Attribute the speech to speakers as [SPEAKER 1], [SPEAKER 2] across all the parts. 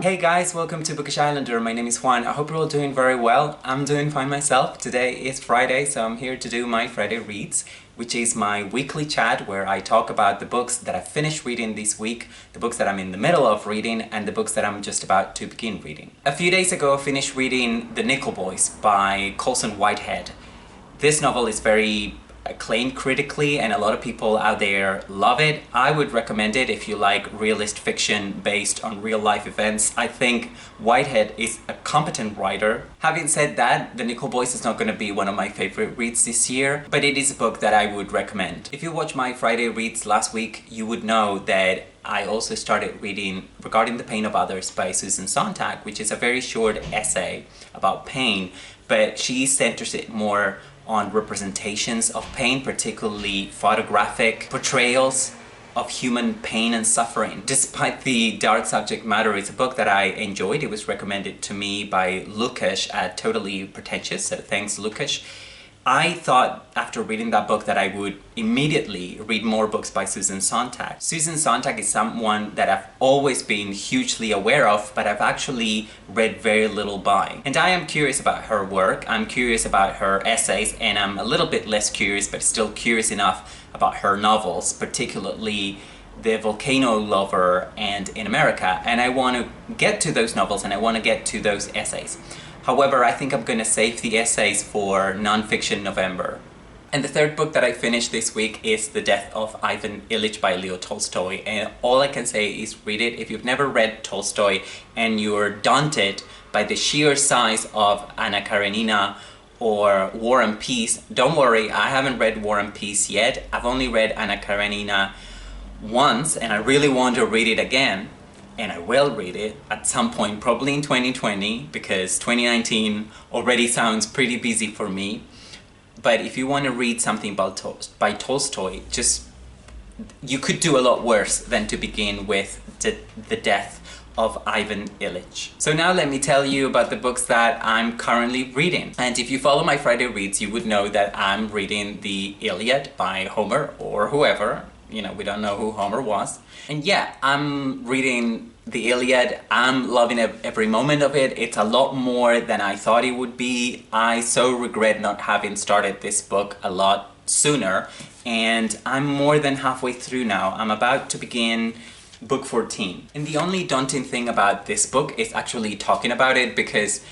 [SPEAKER 1] Hey guys, welcome to Bookish Islander. My name is Juan. I hope you're all doing very well. I'm doing fine myself. Today is Friday, so I'm here to do my Friday Reads, which is my weekly chat where I talk about the books that I finished reading this week, the books that I'm in the middle of reading, and the books that I'm just about to begin reading. A few days ago I finished reading The Nickel Boys by Colson Whitehead. This novel is very acclaimed critically and a lot of people out there love it. I would recommend it if you like realist fiction based on real life events. I think Whitehead is a competent writer. Having said that, The Nickel Boys is not going to be one of my favorite reads this year, but it is a book that I would recommend. If you watched my Friday Reads last week, you would know that I also started reading Regarding the Pain of Others by Susan Sontag, which is a very short essay about pain, but she centers it more on representations of pain, particularly photographic portrayals of human pain and suffering. Despite the dark subject matter, it's a book that I enjoyed. It was recommended to me by Lukash at Totally Pretentious, so thanks Lukash. I thought after reading that book that I would immediately read more books by Susan Sontag. Susan Sontag is someone that I've always been hugely aware of, but I've actually read very little by. And I am curious about her work, I'm curious about her essays, and I'm a little bit less curious, but still curious enough about her novels, particularly The Volcano Lover and In America. And I want to get to those novels and I want to get to those essays. However, I think I'm going to save the essays for Nonfiction November. And the third book that I finished this week is The Death of Ivan Illich by Leo Tolstoy. And all I can say is read it. If you've never read Tolstoy and you're daunted by the sheer size of Anna Karenina or War and Peace, don't worry, I haven't read War and Peace yet. I've only read Anna Karenina once and I really want to read it again. And I will read it at some point, probably in 2020, because 2019 already sounds pretty busy for me. But if you want to read something about by Tolstoy, you could do a lot worse than to begin with the death of Ivan Illich. So now let me tell you about the books that I'm currently reading. And if you follow my Friday Reads, you would know that I'm reading the Iliad by Homer or whoever. You know, we don't know who Homer was. And yeah, I'm reading the Iliad. I'm loving every moment of it. It's a lot more than I thought it would be. I so regret not having started this book a lot sooner. And I'm more than halfway through now. I'm about to begin book 14. And the only daunting thing about this book is actually talking about it, because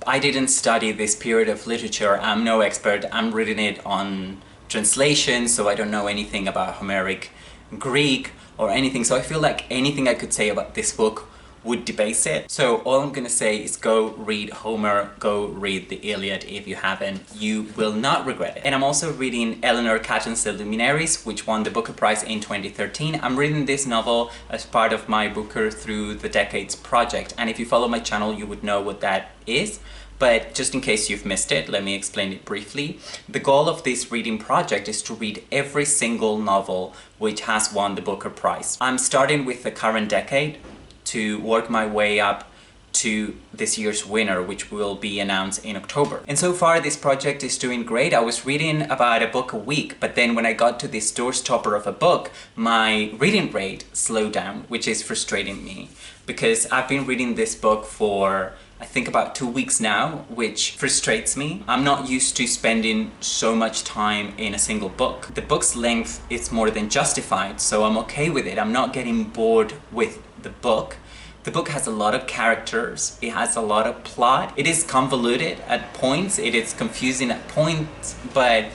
[SPEAKER 1] I didn't study this period of literature. I'm no expert. I'm reading it on translation, so I don't know anything about Homeric Greek or anything, so I feel like anything I could say about this book would debase it. So all I'm gonna say is go read Homer, go read the Iliad if you haven't. You will not regret it. And I'm also reading Eleanor Catton's The Luminaries, which won the Booker Prize in 2013. I'm reading this novel as part of my Booker Through the Decades project, and if you follow my channel you would know what that is. But just in case you've missed it, let me explain it briefly. The goal of this reading project is to read every single novel which has won the Booker Prize. I'm starting with the current decade to work my way up to this year's winner, which will be announced in October. And so far this project is doing great. I was reading about a book a week, but then when I got to this doorstopper of a book, my reading rate slowed down, which is frustrating me, because I've been reading this book for I think about 2 weeks now, which frustrates me. I'm not used to spending so much time in a single book. The book's length is more than justified, so I'm okay with it. I'm not getting bored with the book. The book has a lot of characters, it has a lot of plot. It is convoluted at points, it is confusing at points, but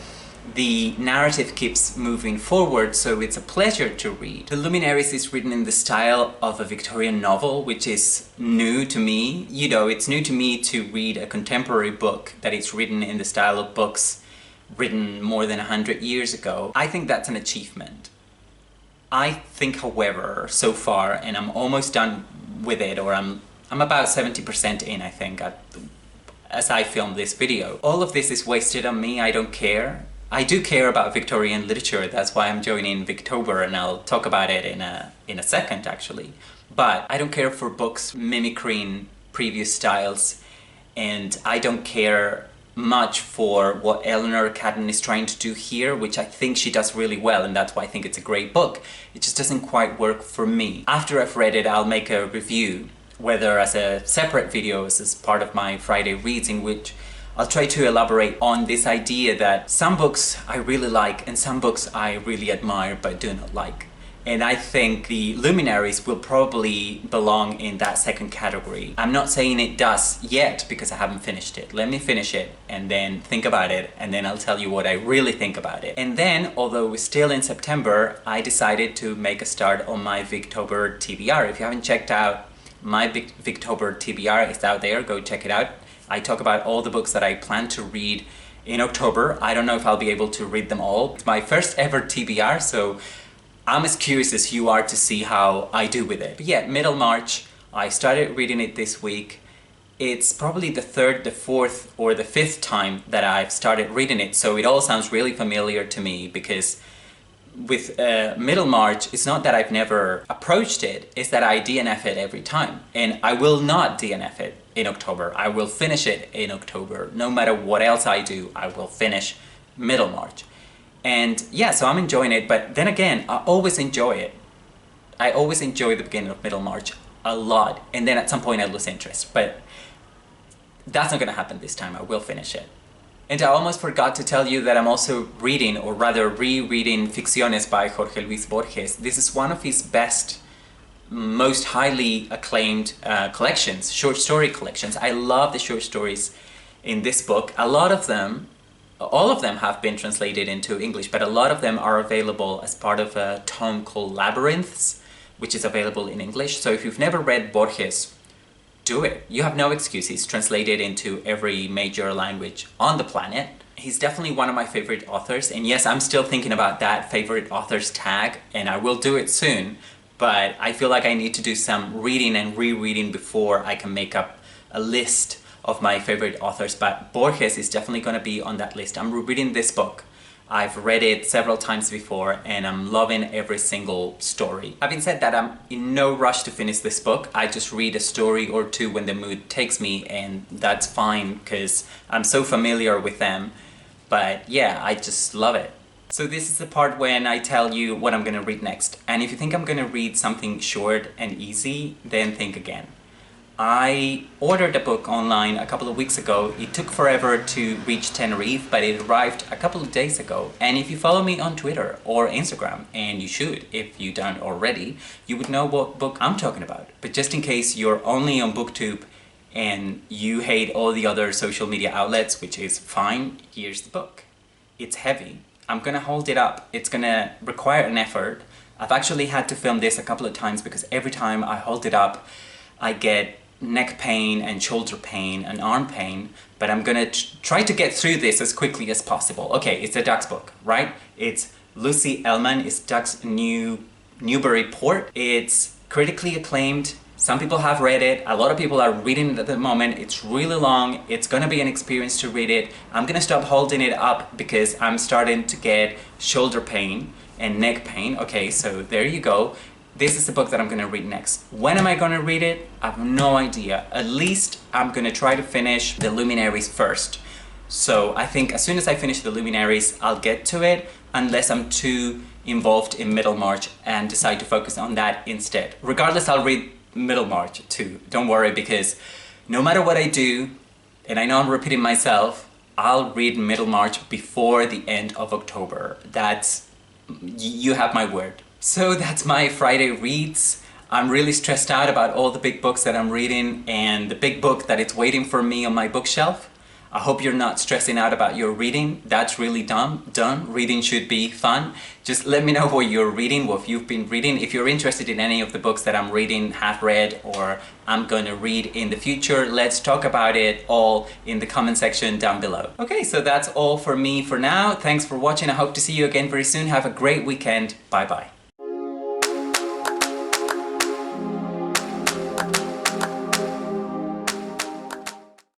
[SPEAKER 1] the narrative keeps moving forward, so it's a pleasure to read. The Luminaries is written in the style of a Victorian novel, which is new to me. You know, it's new to me to read a contemporary book that is written in the style of books written more than 100 years ago. I think that's an achievement. I think, however, so far, and I'm almost done with it, or I'm about 70% in, I think, as I film this video. All of this is wasted on me, I don't care. I do care about Victorian literature, that's why I'm joining Victober, and I'll talk about it in a second actually. But I don't care for books mimicking previous styles, and I don't care much for what Eleanor Catton is trying to do here, which I think she does really well, and that's why I think it's a great book. It just doesn't quite work for me. After I've read it, I'll make a review whether as a separate video as part of my Friday reads, in which I'll try to elaborate on this idea that some books I really like and some books I really admire but do not like. And I think the Luminaries will probably belong in that second category. I'm not saying it does yet because I haven't finished it. Let me finish it and then think about it, and then I'll tell you what I really think about it. And then, although we're still in September, I decided to make a start on my Victober TBR. If you haven't checked out my Victober TBR, it's out there, go check it out. I talk about all the books that I plan to read in October. I don't know if I'll be able to read them all. It's my first ever TBR, so I'm as curious as you are to see how I do with it. But yeah, middle March, I started reading it this week. It's probably the third, the fourth, or the fifth time that I've started reading it, so it all sounds really familiar to me, because with middle March, it's not that I've never approached it, it's that I DNF it every time. And I will not DNF it in October. I will finish it in October. No matter what else I do, I will finish middle March. And yeah, so I'm enjoying it, but then again, I always enjoy it. I always enjoy the beginning of middle March a lot, and then at some point I lose interest. But that's not gonna happen this time. I will finish it. And I almost forgot to tell you that I'm also reading, or rather rereading, Ficciones by Jorge Luis Borges. This is one of his best, most highly acclaimed collections, short story collections. I love the short stories in this book. A lot of them, all of them have been translated into English, but a lot of them are available as part of a tome called Labyrinths, which is available in English. So if you've never read Borges, do it. You have no excuse. He's translated into every major language on the planet. He's definitely one of my favorite authors, and yes, I'm still thinking about that favorite authors tag, and I will do it soon, but I feel like I need to do some reading and rereading before I can make up a list of my favorite authors. But Borges is definitely going to be on that list. I'm rereading this book. I've read it several times before and I'm loving every single story. Having said that, I'm in no rush to finish this book. I just read a story or two when the mood takes me, and that's fine because I'm so familiar with them. But yeah, I just love it. So this is the part when I tell you what I'm gonna read next. And if you think I'm gonna read something short and easy, then think again. I ordered a book online a couple of weeks ago. It took forever to reach Tenerife, but it arrived a couple of days ago. And if you follow me on Twitter or Instagram, and you should if you don't already, you would know what book I'm talking about. But just in case you're only on BookTube and you hate all the other social media outlets, which is fine, here's the book. It's heavy. I'm gonna hold it up. It's gonna require an effort. I've actually had to film this a couple of times because every time I hold it up, I get neck pain and shoulder pain and arm pain, but I'm gonna try to get through this as quickly as possible. Okay, it's a Ducks book, right? It's Lucy Ellmann, it's Ducks Newburyport. It's critically acclaimed. Some people have read it, a lot of people are reading it at the moment. It's really long, it's gonna be an experience to read it. I'm gonna stop holding it up because I'm starting to get shoulder pain and neck pain. Okay, so there you go. This is the book that I'm gonna read next. When am I gonna read it? I have no idea. At least I'm gonna try to finish the Luminaries first. So I think as soon as I finish the Luminaries, I'll get to it, unless I'm too involved in Middlemarch and decide to focus on that instead. Regardless, I'll read Middlemarch too. Don't worry, because no matter what I do, and I know I'm repeating myself, I'll read Middlemarch before the end of October. You have my word. So that's my Friday reads. I'm really stressed out about all the big books that I'm reading and the big book that is waiting for me on my bookshelf. I hope you're not stressing out about your reading. That's really done. Reading should be fun. Just let me know what you're reading, what you've been reading. If you're interested in any of the books that I'm reading, have read, or I'm gonna read in the future, let's talk about it all in the comment section down below. Okay, so that's all for me for now. Thanks for watching. I hope to see you again very soon. Have a great weekend. Bye bye.